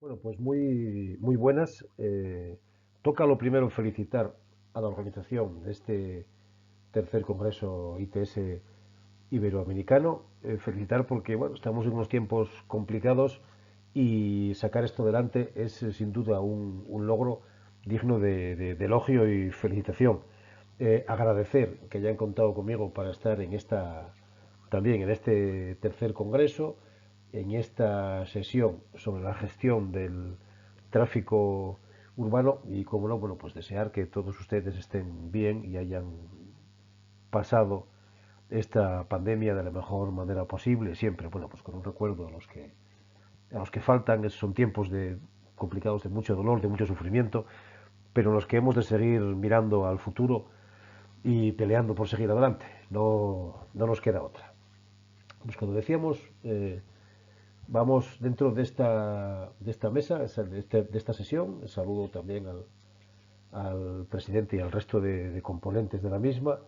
Bueno, pues muy buenas. Toca lo primero felicitar a la organización de este tercer congreso ITS iberoamericano. Felicitar porque bueno, estamos en unos tiempos complicados y sacar esto adelante es sin duda un logro digno de elogio y felicitación. Agradecer que hayan contado conmigo para estar también en este tercer congreso, en esta sesión sobre la gestión del tráfico urbano y, como no, bueno, pues desear que todos ustedes estén bien y hayan pasado esta pandemia de la mejor manera posible, siempre, bueno, pues con un recuerdo a los que faltan, son tiempos complicados, de mucho dolor, de mucho sufrimiento, pero en los que hemos de seguir mirando al futuro y peleando por seguir adelante. No nos queda otra. Pues cuando decíamos, vamos dentro de esta mesa, de esta sesión, saludo también al presidente y al resto de componentes de la misma.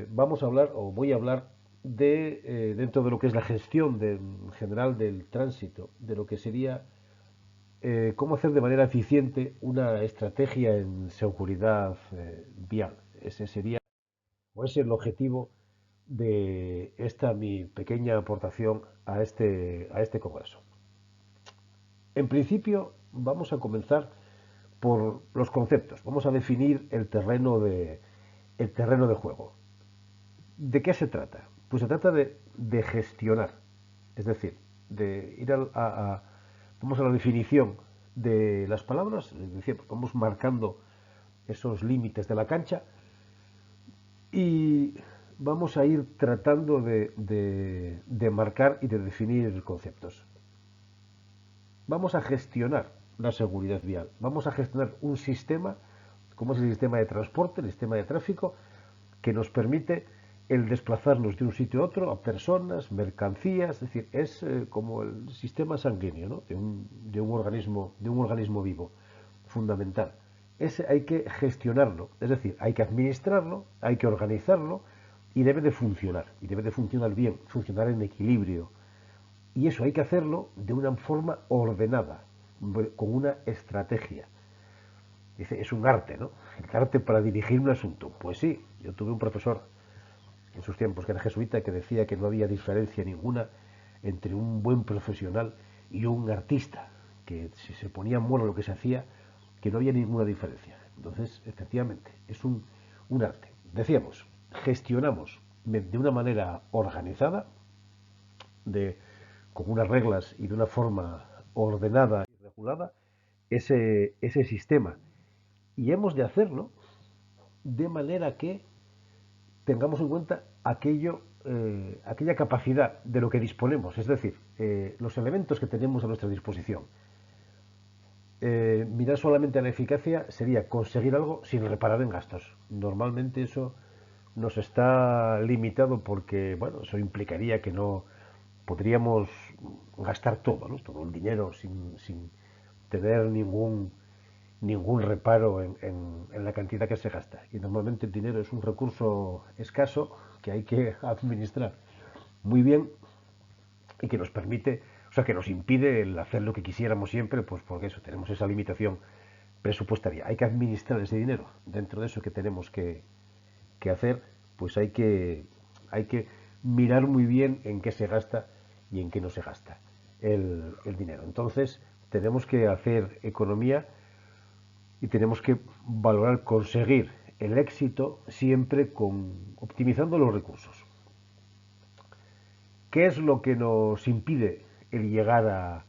Vamos a hablar, o voy a hablar, dentro de lo que es la gestión en general del tránsito, de lo que sería cómo hacer de manera eficiente una estrategia en seguridad vial. Ese sería, o ese es el objetivo de esta mi pequeña aportación a este congreso. En principio, vamos a comenzar por los conceptos. Vamos a definir el terreno de juego. ¿De qué se trata? Pues se trata de gestionar, es decir, de ir vamos a la definición de las palabras, es decir, vamos marcando esos límites de la cancha y vamos a ir tratando de marcar y de definir conceptos. Vamos a gestionar la seguridad vial, vamos a gestionar un sistema, como es el sistema de transporte, el sistema de tráfico, que nos permite el desplazarnos de un sitio a otro, a personas, mercancías, es decir, es como el sistema sanguíneo, ¿no? de un organismo vivo, fundamental. Ese hay que gestionarlo, es decir, hay que administrarlo, hay que organizarlo y debe de funcionar bien, funcionar en equilibrio. Y eso hay que hacerlo de una forma ordenada, con una estrategia. Dice, es un arte, ¿no? El arte para dirigir un asunto. Pues sí, yo tuve un profesor en sus tiempos que era jesuita que decía que no había diferencia ninguna entre un buen profesional y un artista, que si se ponía en mono lo que se hacía, que no había ninguna diferencia. Entonces, efectivamente, es un arte. Decíamos, gestionamos de una manera organizada, de, con unas reglas y de una forma ordenada y regulada, ese sistema. Y hemos de hacerlo de manera que tengamos en cuenta aquella capacidad de lo que disponemos, es decir, los elementos que tenemos a nuestra disposición. Mirar solamente a la eficacia sería conseguir algo sin reparar en gastos. Normalmente eso nos está limitado porque, bueno, eso implicaría que no podríamos gastar todo, ¿no? Todo el dinero sin tener ningún reparo en la cantidad que se gasta. Y normalmente el dinero es un recurso escaso que hay que administrar muy bien y que nos permite, o sea, que nos impide el hacer lo que quisiéramos siempre, pues porque eso, tenemos esa limitación presupuestaria. Hay que administrar ese dinero. Dentro de eso que tenemos que hacer, pues hay que mirar muy bien en qué se gasta y en qué no se gasta el dinero. Entonces, tenemos que hacer economía y tenemos que valorar conseguir el éxito siempre optimizando los recursos. ¿Qué es lo que nos impide el llegar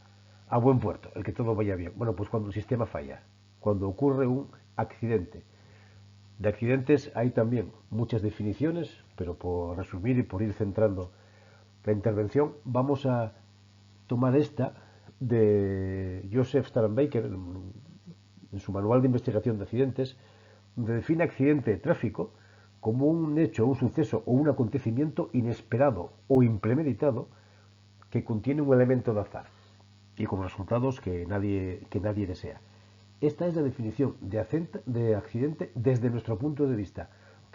a buen puerto, el que todo vaya bien? Bueno, pues cuando el sistema falla, cuando ocurre un accidente. De accidentes hay también muchas definiciones, pero por resumir y por ir centrando la intervención, vamos a tomar esta de Joseph Starenbaker en su manual de investigación de accidentes, donde define accidente de tráfico como un hecho, un suceso o un acontecimiento inesperado o impremeditado que contiene un elemento de azar y con resultados que nadie desea. Esta es la definición de accidente desde nuestro punto de vista.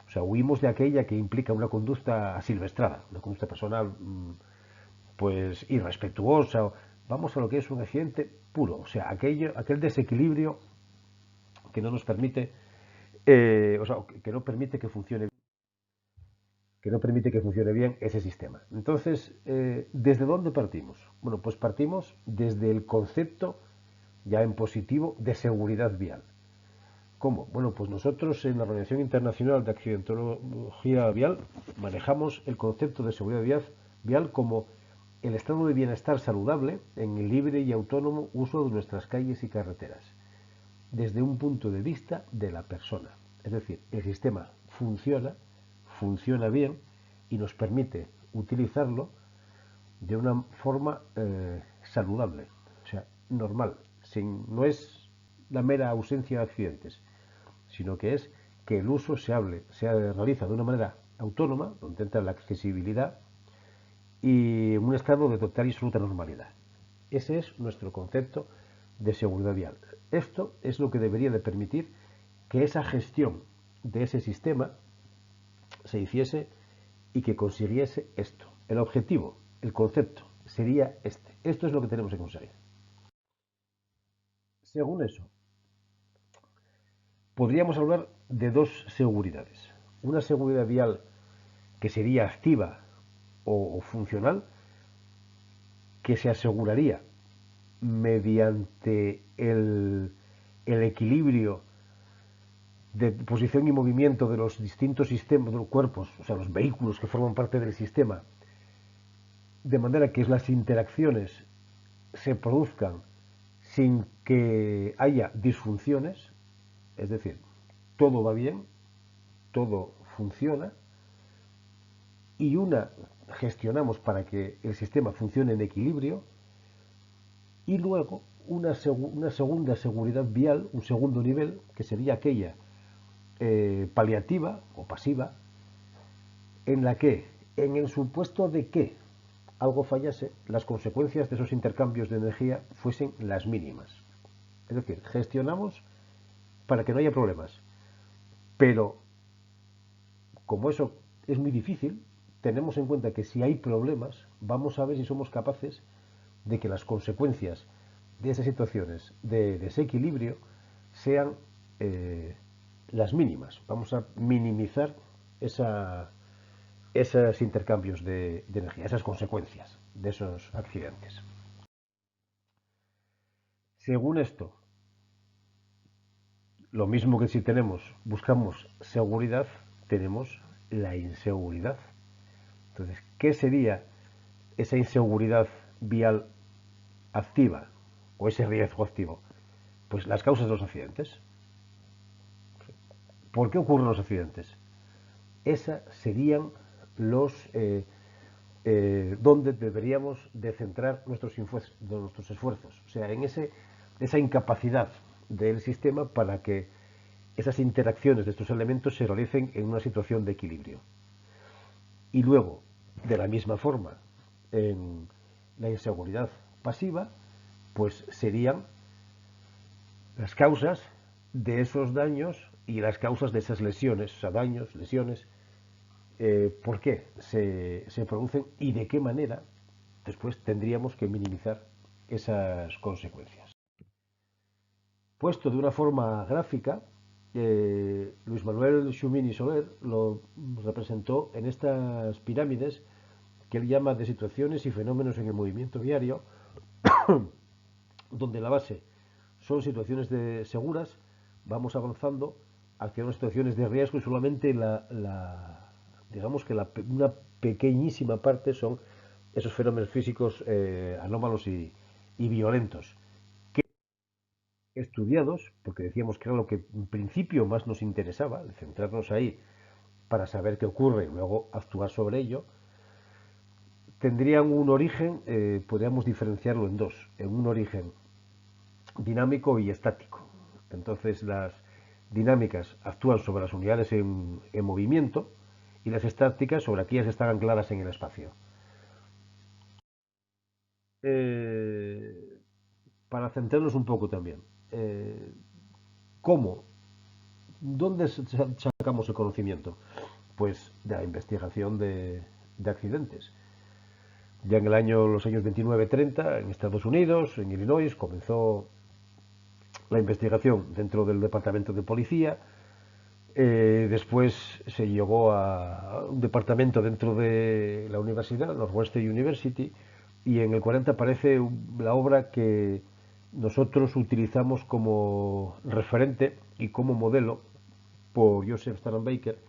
O sea, huimos de aquella que implica una conducta asilvestrada, una conducta personal pues irrespetuosa. vamos a lo que es un accidente puro, o sea, aquel desequilibrio que no nos permite, o sea, que no permite que no permite que funcione bien ese sistema. Entonces, ¿desde dónde partimos? Bueno, pues partimos desde el concepto, ya en positivo, de seguridad vial. ¿Cómo? Bueno, pues nosotros en la Organización Internacional de Accidentología Vial manejamos el concepto de seguridad vial como el estado de bienestar saludable en el libre y autónomo uso de nuestras calles y carreteras, desde un punto de vista de la persona. Es decir, el sistema funciona bien y nos permite utilizarlo de una forma saludable, o sea, normal. No es la mera ausencia de accidentes, sino que es que el uso se realiza de una manera autónoma, donde entra la accesibilidad y en un estado de total y absoluta normalidad. Ese es nuestro concepto de seguridad vial. Esto es lo que debería de permitir que esa gestión de ese sistema se hiciese y que consiguiese esto. El objetivo, el concepto, sería este. Esto es lo que tenemos que conseguir. Según eso, podríamos hablar de dos seguridades. Una seguridad vial que sería activa o funcional, que se aseguraría mediante el equilibrio de posición y movimiento de los distintos sistemas, de los cuerpos, o sea, los vehículos que forman parte del sistema, de manera que las interacciones se produzcan sin que haya disfunciones, es decir, todo va bien, todo funciona, y gestionamos para que el sistema funcione en equilibrio, y luego una segunda seguridad vial, un segundo nivel, que sería aquella paliativa o pasiva, en la que, en el supuesto de que algo fallase, las consecuencias de esos intercambios de energía fuesen las mínimas. Es decir, gestionamos para que no haya problemas. Pero, como eso es muy difícil, tenemos en cuenta que si hay problemas, vamos a ver si somos capaces de que las consecuencias de esas situaciones de desequilibrio sean las mínimas. Vamos a minimizar esos intercambios de energía, esas consecuencias de esos accidentes. Según esto, lo mismo que si buscamos seguridad, tenemos la inseguridad. Entonces, ¿qué sería esa inseguridad vial activa o ese riesgo activo? Pues las causas de los accidentes. ¿Por qué ocurren los accidentes? Esas serían los donde deberíamos de centrar nuestros esfuerzos, o sea, en esa incapacidad del sistema para que esas interacciones de estos elementos se realicen en una situación de equilibrio. Y luego, de la misma forma, en la inseguridad pasiva, pues serían las causas de esos daños y las causas de esas lesiones, o sea, daños, lesiones, por qué se producen y de qué manera después tendríamos que minimizar esas consecuencias. Puesto de una forma gráfica, Luis Manuel Xumín y Soler lo representó en estas pirámides que él llama de situaciones y fenómenos en el movimiento diario, donde la base son situaciones seguras, vamos avanzando hacia unas situaciones de riesgo y solamente digamos que una pequeñísima parte son esos fenómenos físicos anómalos y violentos, que estudiados, porque decíamos que era lo que en principio más nos interesaba, centrarnos ahí para saber qué ocurre y luego actuar sobre ello, tendrían un origen, podríamos diferenciarlo en dos, en un origen dinámico y estático. Entonces las dinámicas actúan sobre las unidades en movimiento y las estáticas sobre aquellas que están ancladas en el espacio. Eh, para centrarnos un poco también, ¿cómo? ¿Dónde sacamos el conocimiento? Pues de la investigación de accidentes. Ya en los años 29-30, en Estados Unidos, en Illinois, comenzó la investigación dentro del departamento de policía. Después se llegó a un departamento dentro de la universidad, Northwestern University, y en el 40 aparece la obra que nosotros utilizamos como referente y como modelo por Joseph Baker.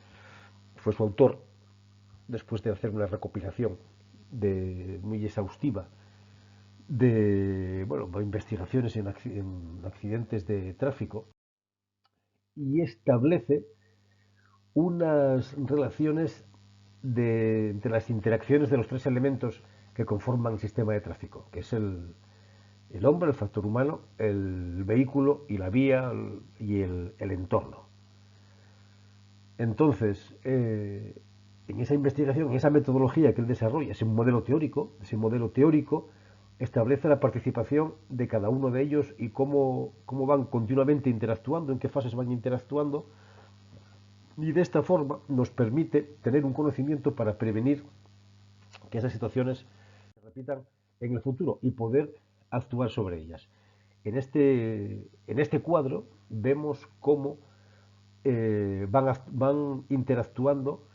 Fue su autor, después de hacer una recopilación muy exhaustiva de investigaciones en accidentes de tráfico, y establece unas relaciones entre las interacciones de los tres elementos que conforman el sistema de tráfico, que es el hombre, el factor humano, el vehículo y la vía y el entorno. Entonces, en esa investigación, en esa metodología que él desarrolla, ese modelo teórico establece la participación de cada uno de ellos y cómo van continuamente interactuando, en qué fases van interactuando, y de esta forma nos permite tener un conocimiento para prevenir que esas situaciones se repitan en el futuro y poder actuar sobre ellas. En este cuadro vemos cómo van interactuando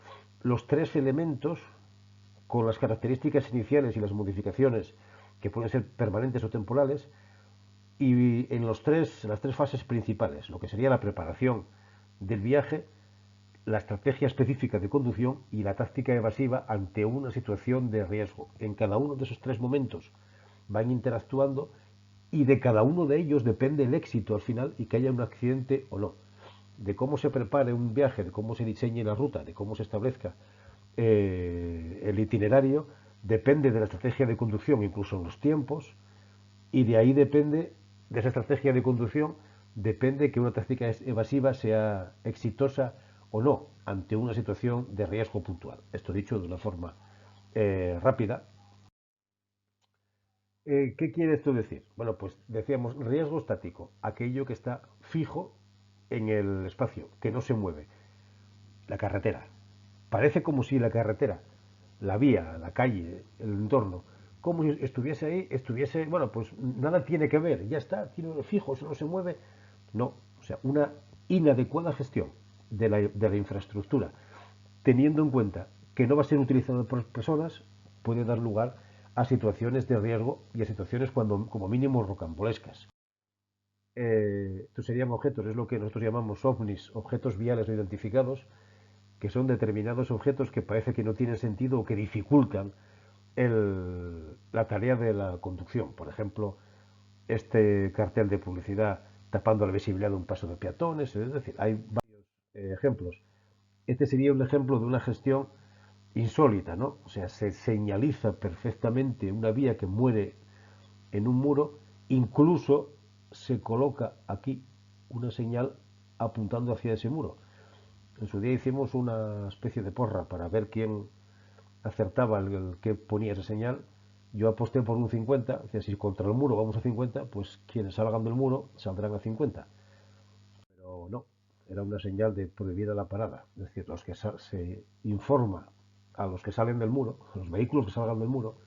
los tres elementos con las características iniciales y las modificaciones que pueden ser permanentes o temporales, y en las tres fases principales, lo que sería la preparación del viaje, la estrategia específica de conducción y la táctica evasiva ante una situación de riesgo. En cada uno de esos tres momentos van interactuando, y de cada uno de ellos depende el éxito al final y que haya un accidente o no. De cómo se prepare un viaje, de cómo se diseñe la ruta, de cómo se establezca el itinerario, depende de la estrategia de conducción, incluso en los tiempos, y de ahí depende, de esa estrategia de conducción, depende que una táctica evasiva sea exitosa o no ante una situación de riesgo puntual. Esto dicho de una forma rápida. ¿Qué quiere esto decir? Bueno, pues decíamos riesgo estático, aquello que está fijo en el espacio, que no se mueve. La carretera. Parece como si la carretera, la vía, la calle, el entorno, como si estuviese ahí, bueno, pues nada tiene que ver, ya está, tiene fijo, eso no se mueve. No, o sea, una inadecuada gestión de la infraestructura, teniendo en cuenta que no va a ser utilizado por personas, puede dar lugar a situaciones de riesgo y a situaciones como mínimo rocambolescas. Estos serían objetos, es lo que nosotros llamamos ovnis, objetos viales no identificados, que son determinados objetos que parece que no tienen sentido o que dificultan la tarea de la conducción. Por ejemplo, este cartel de publicidad tapando la visibilidad de un paso de peatones, es decir, hay varios ejemplos. Este sería un ejemplo de una gestión insólita, ¿no? O sea, se señaliza perfectamente una vía que muere en un muro, incluso se coloca aquí una señal apuntando hacia ese muro. En su día hicimos una especie de porra para ver quién acertaba el que ponía esa señal. Yo aposté por un 50, es decir, si contra el muro vamos a 50, pues quienes salgan del muro saldrán a 50. Pero no, era una señal de prohibida la parada. Es decir, se informa a los que salen del muro, a los vehículos que salgan del muro,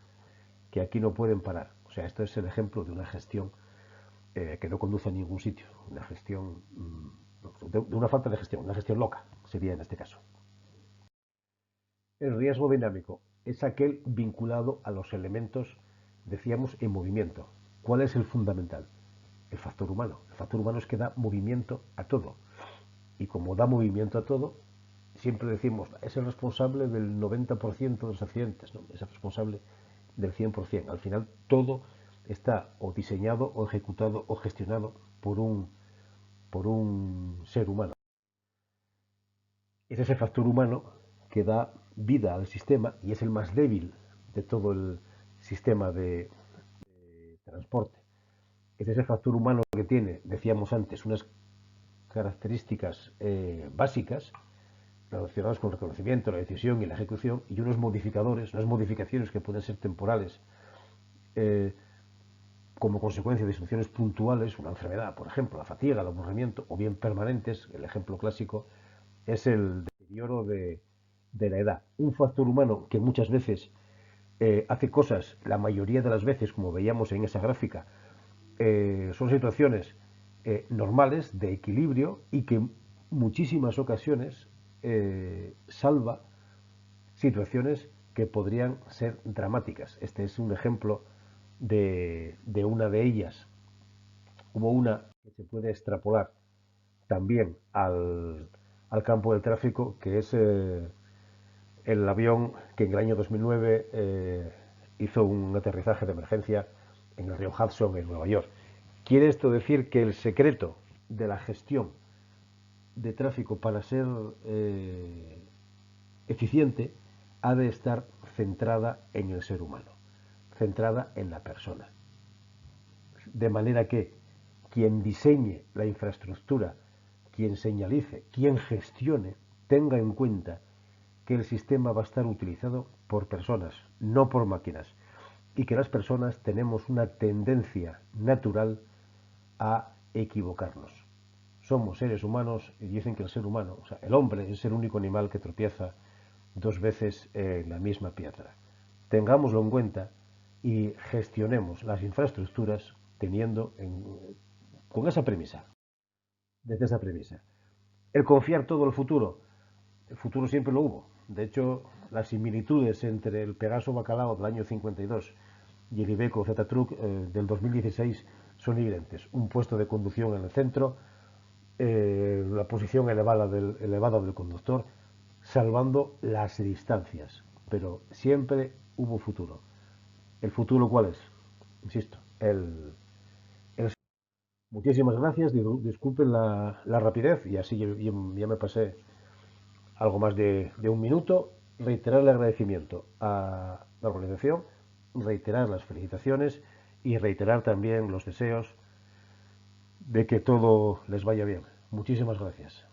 que aquí no pueden parar. O sea, esto es el ejemplo de una gestión que no conduce a ningún sitio. Una gestión, de una falta de gestión, una gestión loca sería en este caso. El riesgo dinámico es aquel vinculado a los elementos, decíamos, en movimiento. ¿Cuál es el fundamental? El factor humano. El factor humano es que da movimiento a todo. Y como da movimiento a todo, siempre decimos, es el responsable del 90% de los accidentes, ¿no? Es el responsable del 100%. Al final, todo está o diseñado o ejecutado o gestionado por un ser humano. Es ese factor humano que da vida al sistema y es el más débil de todo el sistema de transporte. Es ese factor humano que tiene, decíamos antes, unas características básicas relacionadas con el reconocimiento, la decisión y la ejecución, y unos modificadores, unas modificaciones que pueden ser temporales, eh, como consecuencia de situaciones puntuales, una enfermedad, por ejemplo, la fatiga, el aburrimiento, o bien permanentes. El ejemplo clásico es el deterioro de la edad. Un factor humano que muchas veces hace cosas la mayoría de las veces, como veíamos en esa gráfica, son situaciones normales, de equilibrio, y que en muchísimas ocasiones salva situaciones que podrían ser dramáticas. Este es un ejemplo de una de ellas. Hubo una que se puede extrapolar también al campo del tráfico, que es el avión que en el año 2009 hizo un aterrizaje de emergencia en el río Hudson, en Nueva York. ¿Quiere esto decir que el secreto de la gestión de tráfico para ser eficiente ha de estar centrada en el ser humano, centrada en la persona? De manera que quien diseñe la infraestructura, quien señalice, quien gestione, tenga en cuenta que el sistema va a estar utilizado por personas, no por máquinas, y que las personas tenemos una tendencia natural a equivocarnos. Somos seres humanos y dicen que el ser humano, o sea, el hombre es el único animal que tropieza dos veces en la misma piedra. Tengámoslo en cuenta y gestionemos las infraestructuras con esa premisa, desde esa premisa. El confiar todo el futuro siempre lo hubo. De hecho, las similitudes entre el Pegaso Bacalao del año 52 y el Iveco Z-Truck del 2016 son evidentes. Un puesto de conducción en el centro, la posición elevada del conductor, salvando las distancias. Pero siempre hubo futuro. ¿El futuro cuál es? Insisto, el muchísimas gracias, disculpen la rapidez y así ya me pasé algo más de un minuto. Reiterar el agradecimiento a la organización, reiterar las felicitaciones y reiterar también los deseos de que todo les vaya bien. Muchísimas gracias.